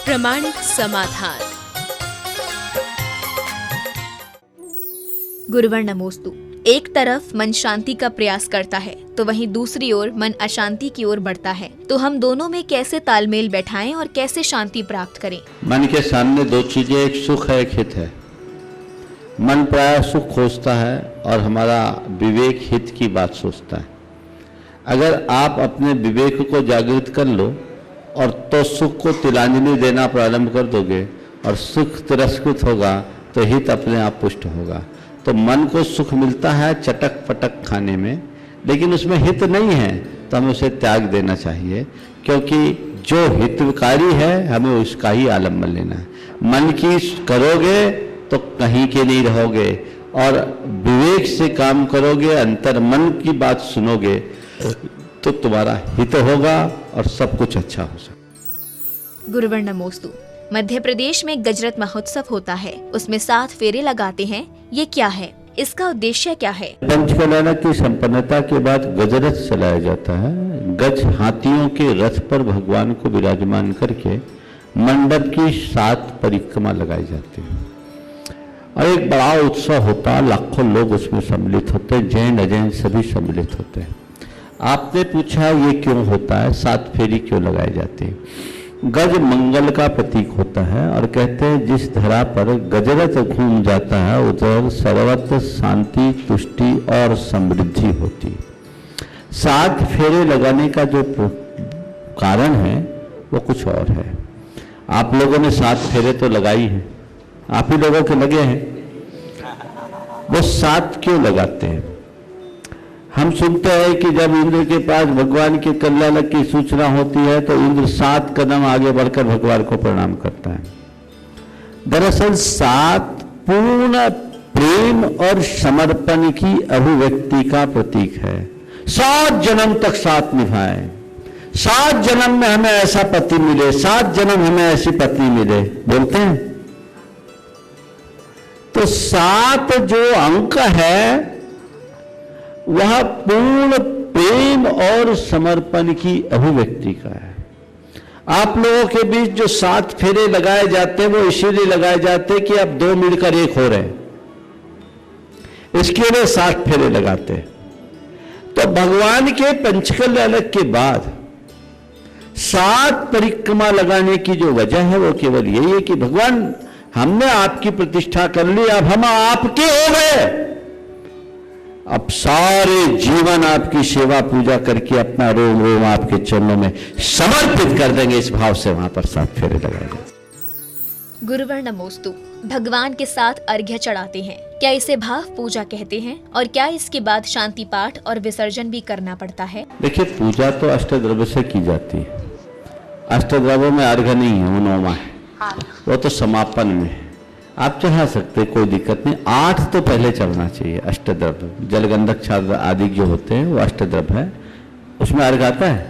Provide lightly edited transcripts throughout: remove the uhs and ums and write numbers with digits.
प्रामाणिक समाधान। गुरुवर नमोस्तु। एक तरफ मन शांति का प्रयास करता है तो वहीं दूसरी ओर मन अशांति की ओर बढ़ता है, तो हम दोनों में कैसे तालमेल बैठाएं और कैसे शांति प्राप्त करें? मन के सामने दो चीजें, एक सुख है, एक हित है। मन प्राय सुख खोजता है और हमारा विवेक हित की बात सोचता है। अगर आप अपने विवेक को जागृत कर लो और तो सुख को तिलांजलि देना प्रारंभ कर दोगे और सुख तिरस्कृत होगा तो हित अपने आप पुष्ट होगा। तो मन को सुख मिलता है चटक पटक खाने में, लेकिन उसमें हित नहीं है तो हमें उसे त्याग देना चाहिए, क्योंकि जो हितकारी है हमें उसका ही आलम्बन लेना है। मन की करोगे तो कहीं के नहीं रहोगे और विवेक से काम करोगे, अंतर मन की बात सुनोगे तो तुम्हारा हित होगा और सब कुछ अच्छा हो सकता। गुरुवर नमोस्तु। मध्य प्रदेश में गजरत महोत्सव होता है, उसमें 7 फेरे लगाते हैं, ये क्या है? इसका उद्देश्य क्या है? पंचकल्याण की संपन्नता के बाद गजरथ चलाया जाता है। गज हाथियों के रथ पर भगवान को विराजमान करके मंडप की 7 परिक्रमा लगाई जाती है और एक बड़ा उत्सव होता है। लाखों लोग उसमें सम्मिलित होते हैं, जैन अजैन सभी सम्मिलित होते हैं। आपने पूछा ये क्यों होता है, 7 फेरी क्यों लगाई जाती है? गज मंगल का प्रतीक होता है और कहते हैं जिस धरा पर गजरथ घूम जाता है उधर सर्वत्र शांति, तुष्टि और समृद्धि होती। 7 फेरे लगाने का जो कारण है वो कुछ और है। आप लोगों ने 7 फेरे तो लगाई हैं, आप ही लोगों के लगे हैं। वो 7 क्यों लगाते हैं? हम सुनते हैं कि जब इंद्र के पास भगवान के कल्याण की सूचना होती है तो इंद्र 7 कदम आगे बढ़कर भगवान को प्रणाम करता है। दरअसल 7 पूर्ण प्रेम और समर्पण की अभिव्यक्ति का प्रतीक है। 7 जन्म तक साथ निभाए, 7 जन्म में हमें ऐसा पति मिले, 7 जन्म हमें ऐसी पत्नी मिले, बोलते हैं। तो 7 जो अंक है वह पूर्ण प्रेम और समर्पण की अभिव्यक्ति का है। आप लोगों के बीच जो 7 फेरे लगाए जाते हैं वो इसीलिए लगाए जाते हैं कि अब 2 मिलकर 1 हो रहे हैं, इसके लिए 7 फेरे लगाते हैं। तो भगवान के पंचकल्याण के बाद 7 परिक्रमा लगाने की जो वजह है वो केवल यही है कि भगवान हमने आपकी प्रतिष्ठा कर ली, अब हम आपके हो गए, अब सारे जीवन आपकी सेवा पूजा करके अपना रोम रोम आपके चरणों में समर्पित कर देंगे। इस भाव से वहां पर 7 फेरे लगाएंगे। गुरुवर नमोस्तु। भगवान के साथ अर्घ्य चढ़ाते हैं, क्या इसे भाव पूजा कहते हैं और क्या इसके बाद शांति पाठ और विसर्जन भी करना पड़ता है? देखिए, पूजा तो अष्टद्रव्य से की जाती है। अष्टद्रव्यों में अर्घ्य नहीं है, वो 9वां है, वो तो समापन में है। आप चढ़ा सकते, कोई दिक्कत नहीं। 8 तो पहले चढ़ना चाहिए। अष्टद्रव्य जल गंधक छात्र आदि जो होते हैं वो अष्टद्रव्य है, उसमें अर्घ आता है।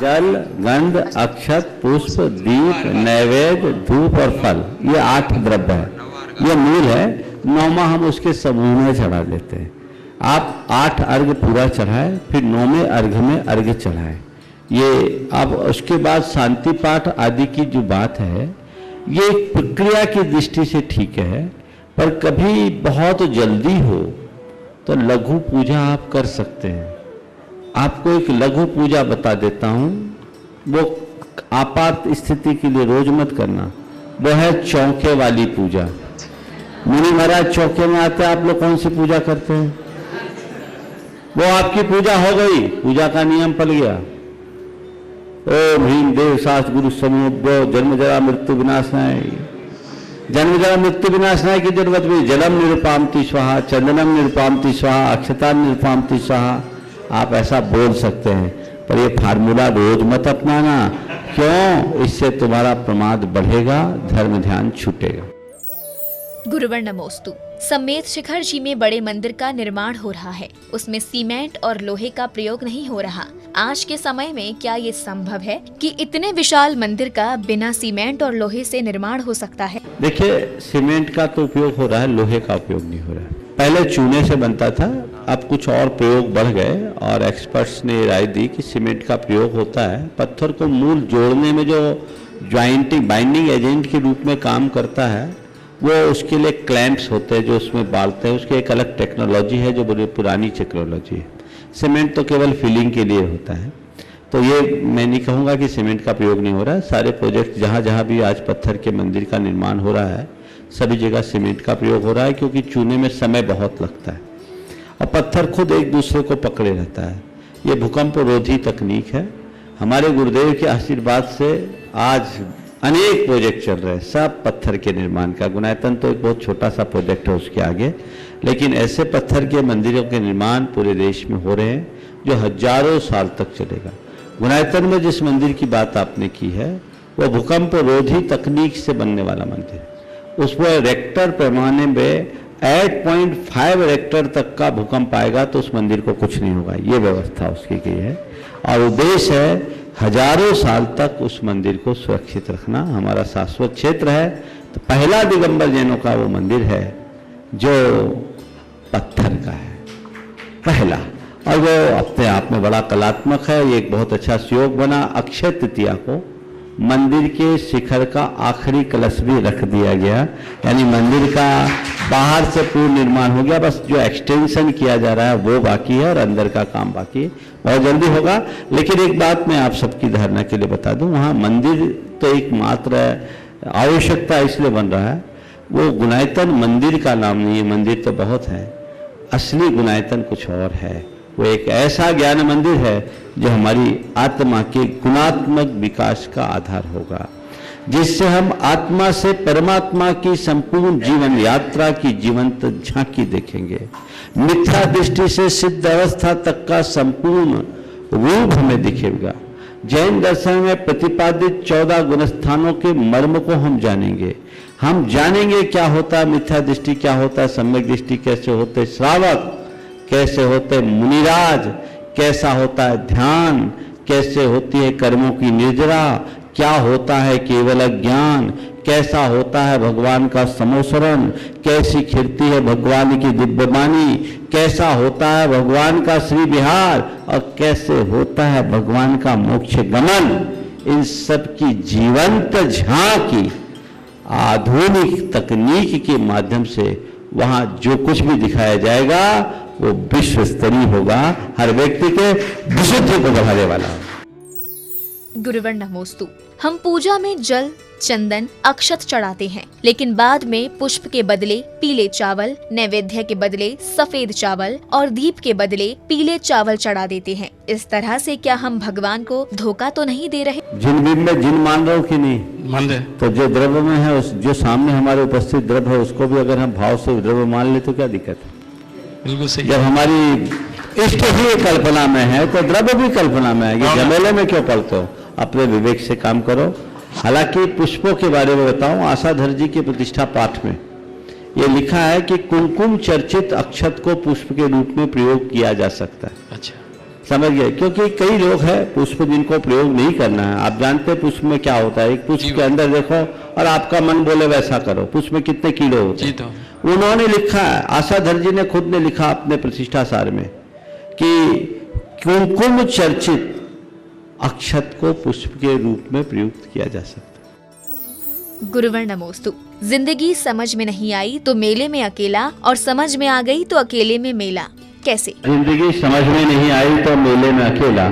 जल, गंध, अक्षत, पुष्प, दीप, नैवेद्य, धूप और फल, ये 8 द्रव्य है, ये मूल है। 9वां हम उसके समूह में चढ़ा देते हैं। आप 8 अर्घ पूरा चढ़ाए, फिर 9वें अर्घ में अर्घ चढ़ाए। ये अब उसके बाद शांति पाठ आदि की जो बात है ये एक प्रक्रिया की दृष्टि से ठीक है, पर कभी बहुत जल्दी हो तो लघु पूजा आप कर सकते हैं। आपको एक लघु पूजा बता देता हूं, वो आपात स्थिति के लिए रोज मत करना। वो है चौके वाली पूजा। मुनि महाराज चौके में आते हैं, आप लोग कौन सी पूजा करते हैं? वो आपकी पूजा हो गई, पूजा का नियम पल गया। ओम ह्रीं देव सास गुरु समूह जन्म जरा मृत्यु विनाशनाय। जन्म जरा मृत्यु विनाशनाय की जरूरत भी। जलम निरुपामति स्वाहा, चंदनम निरुपामति स्वाहा, अक्षता निरुपामति स्वाहा। आप ऐसा बोल सकते हैं, पर ये फार्मूला रोज मत अपनाना। क्यों? इससे तुम्हारा प्रमाद बढ़ेगा, धर्म ध्यान छूटेगा। गुरुवर नमोस्तु। समेत शिखर जी में बड़े मंदिर का निर्माण हो रहा है, उसमें सीमेंट और लोहे का प्रयोग नहीं हो रहा। आज के समय में क्या ये संभव है कि इतने विशाल मंदिर का बिना सीमेंट और लोहे से निर्माण हो सकता है? देखिए, सीमेंट का तो उपयोग हो रहा है, लोहे का उपयोग नहीं हो रहा है। पहले चूने से बनता था, अब कुछ और प्रयोग बढ़ गए और एक्सपर्ट्स ने राय दी कि सीमेंट का प्रयोग होता है। पत्थर को मूल जोड़ने में जो ज्वाइंटिंग बाइंडिंग एजेंट के रूप में काम करता है, वो उसके लिए क्लैंप्स होते हैं जो उसमें बांधते हैं, उसकी एक अलग टेक्नोलॉजी है जो बड़ी पुरानी टेक्नोलॉजी है। सीमेंट तो केवल फिलिंग के लिए होता है, तो ये मैं नहीं कहूँगा कि सीमेंट का प्रयोग नहीं हो रहा है। सारे प्रोजेक्ट जहाँ जहाँ भी आज पत्थर के मंदिर का निर्माण हो रहा है सभी जगह सीमेंट का प्रयोग हो रहा है, क्योंकि चूने में समय बहुत लगता है और पत्थर खुद एक दूसरे को पकड़े रहता है। ये भूकंप रोधी तकनीक है। हमारे गुरुदेव के आशीर्वाद से आज अनेक प्रोजेक्ट चल रहे हैं, सब पत्थर के निर्माण का। गुनायतन तो एक बहुत छोटा सा प्रोजेक्ट है उसके आगे, लेकिन ऐसे पत्थर के मंदिरों के निर्माण पूरे देश में हो रहे हैं जो हजारों साल तक चलेगा। गुनायतन में जिस मंदिर की बात आपने की है वो भूकंप रोधी तकनीक से बनने वाला मंदिर है। उसमें रेक्टर पैमाने में 8.5 रेक्टर तक का भूकंप आएगा तो उस मंदिर को कुछ नहीं होगा, ये व्यवस्था उसकी की है। और उद्देश्य है हजारों साल तक उस मंदिर को सुरक्षित रखना, हमारा शाश्वत क्षेत्र है। तो पहला दिगंबर जैनों का वो मंदिर है जो पत्थर का है, पहला, और वो अपने आप में बड़ा कलात्मक है। ये एक बहुत अच्छा सुयोग बना। अक्षय तृतीया को मंदिर के शिखर का आखिरी कलश भी रख दिया गया, यानी मंदिर का बाहर से पूर्ण निर्माण हो गया, बस जो एक्सटेंशन किया जा रहा है वो बाकी है और अंदर का काम बाकी है, बहुत जल्दी होगा। लेकिन एक बात मैं आप सबकी धारणा के लिए बता दूं, वहाँ मंदिर तो एक मात्र आवश्यकता इसलिए बन रहा है, वो गुनायतन मंदिर का नाम नहीं है, मंदिर तो बहुत है, असली गुनायतन कुछ और है। वो एक ऐसा ज्ञान मंदिर है जो हमारी आत्मा के गुणात्मक विकास का आधार होगा, जिससे हम आत्मा से परमात्मा की संपूर्ण जीवन यात्रा की जीवंत झांकी देखेंगे। मिथ्या दृष्टि से सिद्ध अवस्था तक का संपूर्ण रूप हमें दिखेगा। जैन दर्शन में प्रतिपादित 14 गुणस्थानों के मर्म को हम जानेंगे। हम जानेंगे क्या होता है मिथ्या दृष्टि, क्या होता है सम्यक दृष्टि, कैसे होते श्रावक, कैसे होते मुनिराज, कैसा होता है ध्यान, कैसे होती है कर्मों की निर्जरा, क्या होता है केवल ज्ञान, कैसा होता है भगवान का समोसरण, कैसी खिलती है भगवान की दिव्यवाणी, कैसा होता है भगवान का श्री विहार और कैसे होता है भगवान का मोक्ष गमन। इन सब की जीवंत झांकी आधुनिक तकनीक के माध्यम से वहां जो कुछ भी दिखाया जाएगा वो विश्व स्तरीय होगा, हर व्यक्ति के विशुद्धि को बढ़ाने वाला। गुरुवर नमोस्तु। हम पूजा में जल, चंदन, अक्षत चढ़ाते हैं, लेकिन बाद में पुष्प के बदले पीले चावल, नैवेद्य के बदले सफेद चावल और दीप के बदले पीले चावल चढ़ा देते हैं। इस तरह से क्या हम भगवान को धोखा तो नहीं दे रहे? जिन बिंब में जिन मान रहे हो कि नहीं मान रहे, तो जो द्रव्य में है उस जो सामने हमारे उपस्थित द्रव्य है उसको भी अगर हम भाव से द्रव्य मान ले तो क्या दिक्कत है? बिल्कुल सही। जब हमारी इष्ट ही कल्पना में है तो द्रव्य भी कल्पना में है। ये झमेले में क्यों पड़ते हो? अपने विवेक से काम करो। हालांकि पुष्पों के बारे में बताऊं, आशाधर जी के प्रतिष्ठा पाठ में ये लिखा है कि कुमकुम चर्चित अक्षत को पुष्प के रूप में प्रयोग किया जा सकता है। अच्छा, समझ गए? क्योंकि कई लोग हैं पुष्प जिनको प्रयोग नहीं करना है। आप जानते हैं पुष्प में क्या होता है? एक पुष्प के अंदर देखो और आपका मन बोले वैसा करो। पुष्प में कितने कीड़े होते हैं? तो उन्होंने लिखा है, आशाधर जी ने खुद ने लिखा अपने प्रतिष्ठा सार में कि कुमकुम चर्चित अक्षत को पुष्प के रूप में प्रयुक्त किया जा सकता। गुरुवर नमोस्तु। जिंदगी समझ में नहीं आई तो मेले में अकेला, और समझ में आ गई तो अकेले में मेला। कैसे? जिंदगी समझ में नहीं आई तो मेले में अकेला,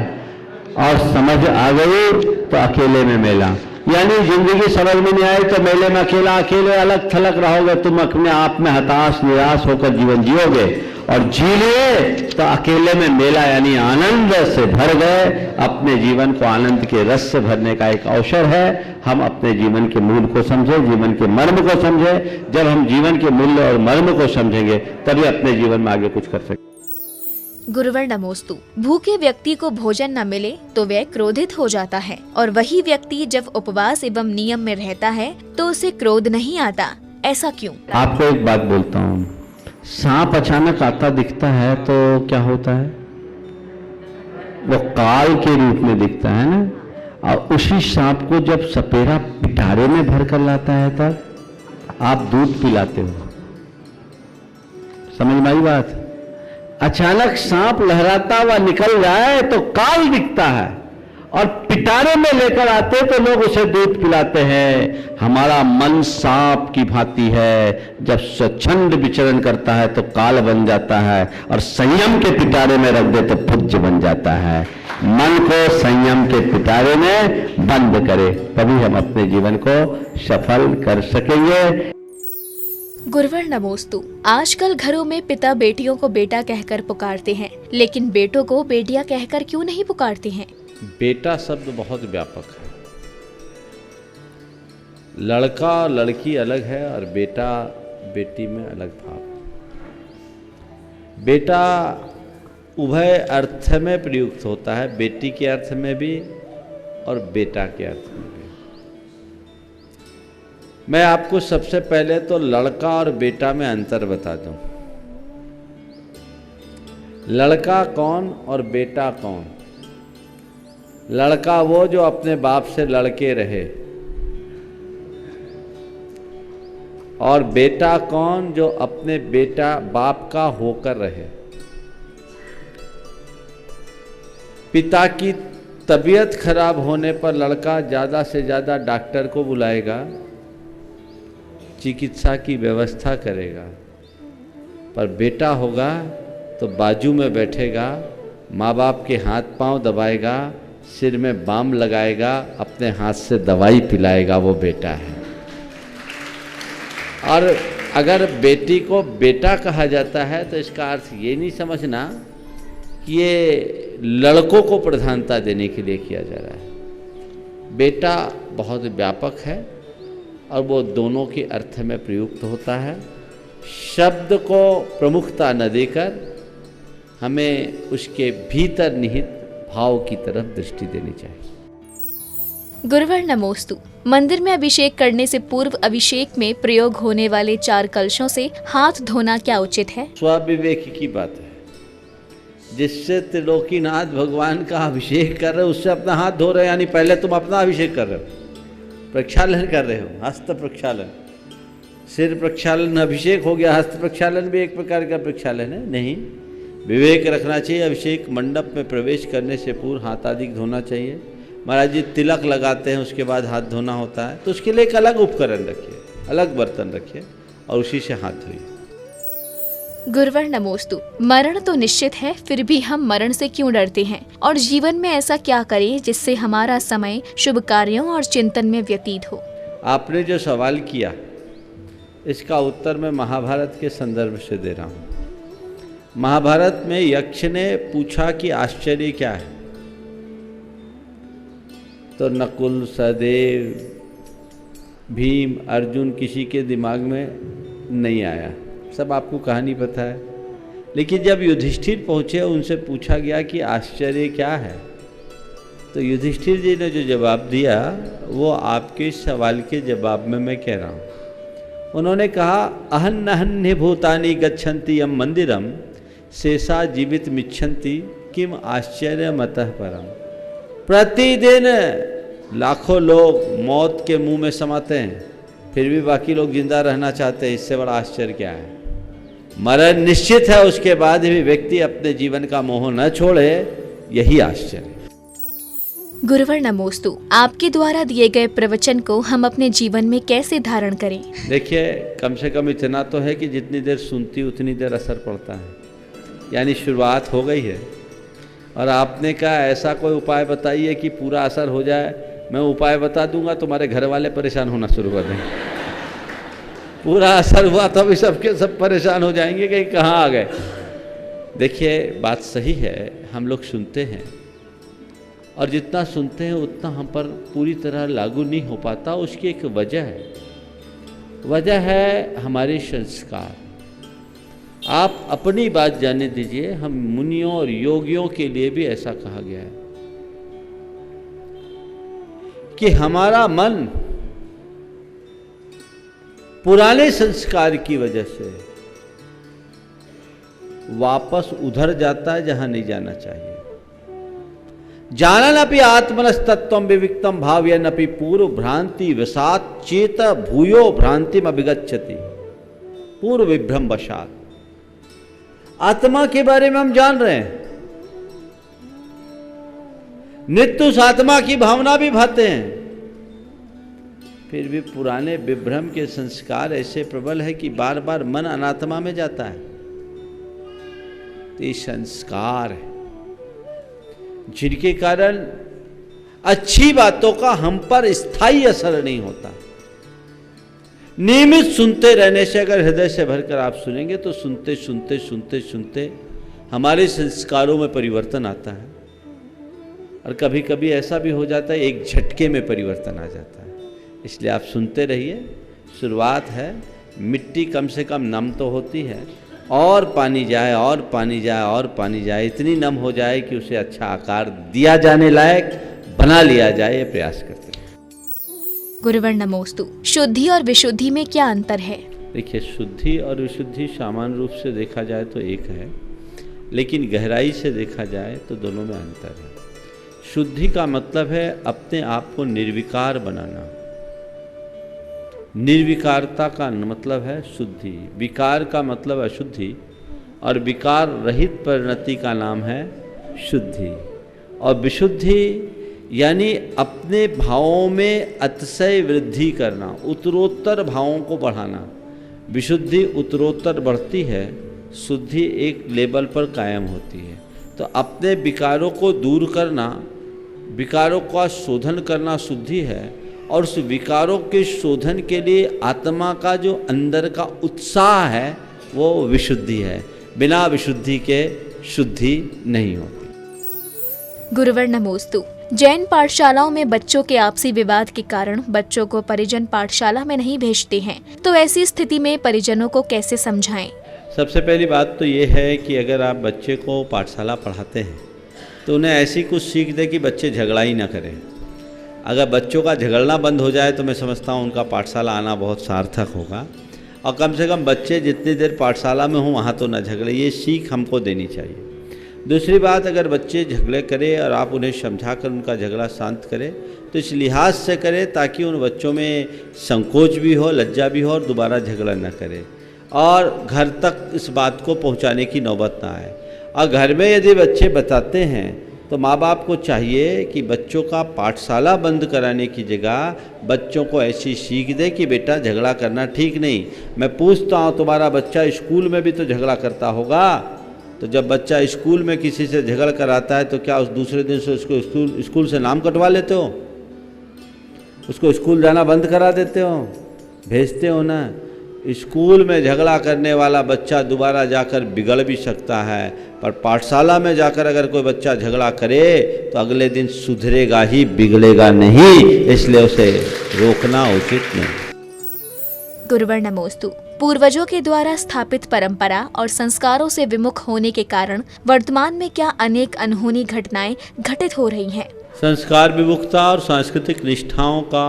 और समझ आ गई तो अकेले में मेला। यानी जिंदगी समझ में नहीं आई तो मेले में अकेला, अकेले अलग थलग रहोगे, तुम अपने आप में हताश निराश होकर जीवन जियोगे, और जी लिए तो अकेले में मेला, यानी आनंद से भर गए। अपने जीवन को आनंद के रस से भरने का एक अवसर है। हम अपने जीवन के मूल को समझे, जीवन के मर्म को समझे। जब हम जीवन के मूल्य और मर्म को समझेंगे तभी अपने जीवन में आगे कुछ कर सकते। गुरुवर नमोस्तु। भूखे व्यक्ति को भोजन न मिले तो वह क्रोधित हो जाता है, और वही व्यक्ति जब उपवास एवं नियम में रहता है तो उसे क्रोध नहीं आता। ऐसा क्यों? आपको एक बात बोलता हूँ, सांप अचानक आता दिखता है तो क्या होता है? वो काल के रूप में दिखता है ना, और उसी सांप को जब सपेरा पिटारे में भर कर लाता है तब आप दूध पिलाते हो। समझ में आई बात? अचानक सांप लहराता हुआ निकल जाए तो काल दिखता है, और पिटारे में लेकर आते तो लोग उसे दूध पिलाते हैं। हमारा मन सांप की भांति है, जब स्वच्छंद विचरण करता है तो काल बन जाता है, और संयम के पिटारे में रख दे तो पूज्य बन जाता है। मन को संयम के पिटारे में बंद करे, तभी हम अपने जीवन को सफल कर सकेंगे। गुरुवर नमोस्तु। आजकल घरों में पिता बेटियों को बेटा कहकर पुकारते हैं, लेकिन बेटों को बेटियां कहकर क्यों नहीं पुकारते हैं? बेटा शब्द बहुत व्यापक है। लड़का और लड़की अलग है और बेटा बेटी में अलग भाव। बेटा उभय अर्थ में प्रयुक्त होता है, बेटी के अर्थ में भी और बेटा के अर्थ में भी। मैं आपको सबसे पहले तो लड़का और बेटा में अंतर बता दूं। लड़का कौन और बेटा कौन? लड़का वो जो अपने बाप से लड़के रहे, और बेटा कौन जो अपने बेटा बाप का होकर रहे। पिता की तबीयत खराब होने पर लड़का ज़्यादा से ज़्यादा डॉक्टर को बुलाएगा, चिकित्सा की व्यवस्था करेगा, पर बेटा होगा तो बाजू में बैठेगा, माँ बाप के हाथ पांव दबाएगा, सिर में बाम लगाएगा, अपने हाथ से दवाई पिलाएगा, वो बेटा है। और अगर बेटी को बेटा कहा जाता है तो इसका अर्थ ये नहीं समझना कि ये लड़कों को प्रधानता देने के लिए किया जा रहा है। बेटा बहुत व्यापक है और वो दोनों के अर्थ में प्रयुक्त होता है। शब्द को प्रमुखता न देकर हमें उसके भीतर निहित भाव की तरफ दृष्टि देनी चाहिए। गुरुवर नमोस्तु। मंदिर में अभिषेक करने से पूर्व अभिषेक में प्रयोग होने वाले 4 कलशों से हाथ धोना क्या उचित है? स्वाविवेक की बात है। जिससे त्रिलोकीनाथ भगवान का अभिषेक कर रहे हो उससे अपना हाथ धो रहे हो, यानी पहले तुम अपना अभिषेक कर रहे हो, प्रक्षालन कर रहे हो, हस्त प्रक्षालन। सिर प्रक्षालन अभिषेक हो गया, हस्त प्रक्षालन भी एक प्रकार का प्रक्षालन है। नहीं, विवेक रखना चाहिए। अभिषेक मंडप में प्रवेश करने से पूर्व हाथ आदि धोना चाहिए। महाराज जी तिलक लगाते हैं, उसके बाद हाथ धोना होता है, तो उसके लिए एक अलग उपकरण रखिए, अलग बर्तन रखिए और उसी से हाथ धोइए। गुरुवर नमोस्तु। मरण तो निश्चित है, फिर भी हम मरण से क्यों डरते हैं, और जीवन में ऐसा क्या करें जिससे हमारा समय शुभ कार्यों और चिंतन में व्यतीत हो? आपने जो सवाल किया इसका उत्तर मैं महाभारत के संदर्भ से दे रहा हूँ। महाभारत में यक्ष ने पूछा कि आश्चर्य क्या है, तो नकुल, सहदेव, भीम, अर्जुन किसी के दिमाग में नहीं आया। सब आपको कहानी पता है। लेकिन जब युधिष्ठिर पहुँचे, उनसे पूछा गया कि आश्चर्य क्या है, तो युधिष्ठिर जी ने जो जवाब दिया वो आपके सवाल के जवाब में मैं कह रहा हूँ। उन्होंने कहा, अहन्नहन्य भूतानि गच्छन्ति यम मंदिरम शेषा जीवित मिच्छन्ति किम आश्चर्यमतः परम। प्रतिदिन लाखों लोग मौत के मुंह में समाते हैं, फिर भी बाकी लोग जिंदा रहना चाहते हैं। इससे बड़ा आश्चर्य क्या है? मरण निश्चित है, उसके बाद भी व्यक्ति अपने जीवन का मोह न छोड़े, यही आश्चर्य। गुरुवर नमोस्तु। आपके द्वारा दिए गए प्रवचन को हम अपने जीवन में कैसे धारण करें? देखिए, कम से कम इतना तो है कि जितनी देर सुनती उतनी देर असर पड़ता है, यानी शुरुआत हो गई है। और आपने कहा ऐसा कोई उपाय बताइए कि पूरा असर हो जाए। मैं उपाय बता दूंगा, तुम्हारे घर वाले परेशान होना शुरू कर देंगे। पूरा असर हुआ तो अभी सबके सब परेशान हो जाएंगे कि कहाँ आ गए। देखिए, बात सही है, हम लोग सुनते हैं और जितना सुनते हैं उतना हम पर पूरी तरह लागू नहीं हो पाता। उसकी एक वजह है, वजह है हमारे संस्कार। आप अपनी बात जाने दीजिए, हम मुनियों और योगियों के लिए भी ऐसा कहा गया है कि हमारा मन पुराने संस्कार की वजह से वापस उधर जाता है जहां नहीं जाना चाहिए। जाननपि आत्मनस्तत्वं विविक्तम भावयन्नपि पूर्व भ्रांति वशात चेत भूयो भ्रांतिम अभिगच्छति पूर्व विभ्रम वशात। आत्मा के बारे में हम जान रहे हैं, नित्य उस आत्मा की भावना भी भाते हैं, फिर भी पुराने विभ्रम के संस्कार ऐसे प्रबल है कि बार बार मन अनात्मा में जाता है। तो ये संस्कार है जिनके कारण अच्छी बातों का हम पर स्थायी असर नहीं होता। नियमित सुनते रहने से, अगर हृदय से भरकर आप सुनेंगे तो सुनते सुनते सुनते सुनते हमारे संस्कारों में परिवर्तन आता है। और कभी कभी ऐसा भी हो जाता है एक झटके में परिवर्तन आ जाता है। इसलिए आप सुनते रहिए। शुरुआत है, मिट्टी कम से कम नम तो होती है, और पानी जाए और पानी जाए और पानी जाए, इतनी नम हो जाए कि उसे अच्छा आकार दिया जाने लायक बना लिया जाए, ये प्रयास करते हैं। गुरुवर नमोस्तु। शुद्धि और विशुद्धि में क्या अंतर है? देखिए, शुद्धि और विशुद्धि सामान्य रूप से देखा जाए तो एक है, लेकिन गहराई से देखा जाए तो दोनों में अंतर है। शुद्धि का मतलब है अपने आप को निर्विकार बनाना। निर्विकारता का मतलब है शुद्धि, विकार का मतलब अशुद्धि, और विकार रहित परिणति का नाम है शुद्धि। और विशुद्धि यानी अपने भावों में अतिशय वृद्धि करना, उत्तरोत्तर भावों को बढ़ाना। विशुद्धि उत्तरोत्तर बढ़ती है, शुद्धि एक लेवल पर कायम होती है। तो अपने विकारों को दूर करना, विकारों का शोधन करना शुद्धि है, और उस विकारों के शोधन के लिए आत्मा का जो अंदर का उत्साह है वो विशुद्धि है। बिना विशुद्धि के शुद्धि नहीं होती। गुरुवर नमोस्तु। जैन पाठशालाओं में बच्चों के आपसी विवाद के कारण बच्चों को परिजन पाठशाला में नहीं भेजते हैं, तो ऐसी स्थिति में परिजनों को कैसे समझाएं? सबसे पहली बात तो ये है कि अगर आप बच्चे को पाठशाला पढ़ाते हैं तो उन्हें ऐसी कुछ सीख दे कि बच्चे झगड़ा ही ना करें। अगर बच्चों का झगड़ना बंद हो जाए तो मैं समझता हूँ उनका पाठशाला आना बहुत सार्थक होगा। और कम से कम बच्चे जितनी देर पाठशाला में हों वहाँ तो ना झगड़े, ये सीख हमको देनी चाहिए। दूसरी बात, अगर बच्चे झगड़े करें और आप उन्हें समझाकर उनका झगड़ा शांत करें तो इस लिहाज से करें ताकि उन बच्चों में संकोच भी हो, लज्जा भी हो, और दोबारा झगड़ा न करें, और घर तक इस बात को पहुँचाने की नौबत ना आए। और घर में यदि बच्चे बताते हैं तो माँ बाप को चाहिए कि बच्चों का पाठशाला बंद कराने की जगह बच्चों को ऐसी सीख दे कि बेटा झगड़ा करना ठीक नहीं। मैं पूछता हूँ, तुम्हारा बच्चा स्कूल में भी तो झगड़ा करता होगा, तो जब बच्चा स्कूल में किसी से झगड़ कर आता है तो क्या उस दूसरे दिन से उसको स्कूल से नाम कटवा लेते हो? उसको स्कूल जाना बंद करा देते हो? भेजते हो ना? स्कूल में झगड़ा करने वाला बच्चा दोबारा जाकर बिगड़ भी सकता है, पर पाठशाला में जाकर अगर कोई बच्चा झगड़ा करे तो अगले दिन सुधरेगा ही, बिगड़ेगा नहीं। इसलिए उसे रोकना उचित नहीं। गुरुवर नमोस्तु। पूर्वजों के द्वारा स्थापित परंपरा और संस्कारों से विमुख होने के कारण वर्तमान में क्या अनेक अनहोनी घटनाएं घटित हो रही हैं? संस्कार विमुखता और सांस्कृतिक निष्ठाओं का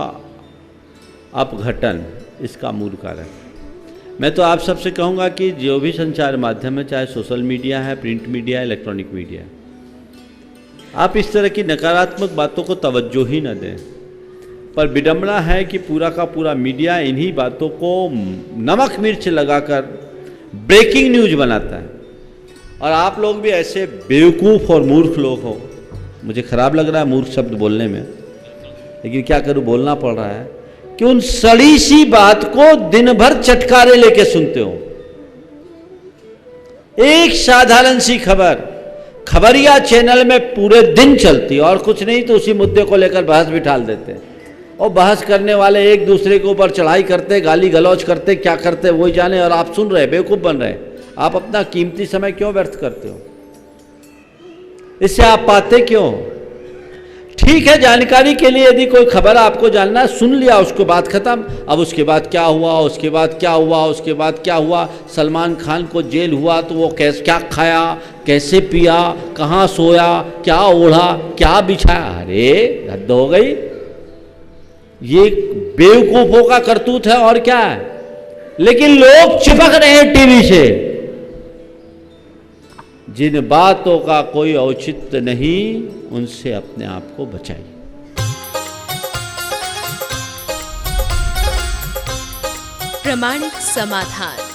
अपघटन इसका मूल कारण है। मैं तो आप सबसे कहूँगा कि जो भी संचार माध्यम है, चाहे सोशल मीडिया है, प्रिंट मीडिया है, इलेक्ट्रॉनिक मीडिया है, आप इस तरह की नकारात्मक बातों को तवज्जो ही न दें। पर विडंबना है कि पूरा का पूरा मीडिया इन्हीं बातों को नमक मिर्च लगाकर ब्रेकिंग न्यूज बनाता है। और आप लोग भी ऐसे बेवकूफ़ और मूर्ख लोग हो। मुझे खराब लग रहा है मूर्ख शब्द बोलने में, लेकिन क्या करूँ, बोलना पड़ रहा है कि उन सड़ी सी बात को दिन भर चटकारे लेके सुनते हो। एक साधारण सी खबर खबरिया चैनल में पूरे दिन चलती, और कुछ नहीं तो उसी मुद्दे को लेकर बहस बिठाल देते हैं, और बहस करने वाले एक दूसरे के ऊपर चढ़ाई करते, गाली गलौज करते, क्या करते वही जाने, और आप सुन रहे, बेवकूफ़ बन रहे। आप अपना कीमती समय क्यों व्यर्थ करते हो? इससे आप पाते क्यों? ठीक है, जानकारी के लिए यदि कोई खबर आपको जानना है, सुन लिया, उसके बाद खत्म। अब उसके बाद क्या हुआ, उसके बाद क्या हुआ, उसके बाद क्या हुआ, सलमान खान को जेल हुआ तो वो कैसे, क्या खाया, कैसे पिया, कहाँ सोया, क्या ओढ़ा, क्या बिछाया। अरे हद हो गई, ये बेवकूफों का करतूत है और क्या है। लेकिन लोग चिपक रहे हैं टीवी से। जिन बातों का कोई औचित्य नहीं, उनसे अपने आप को बचाइए। प्रामाणिक समाधान।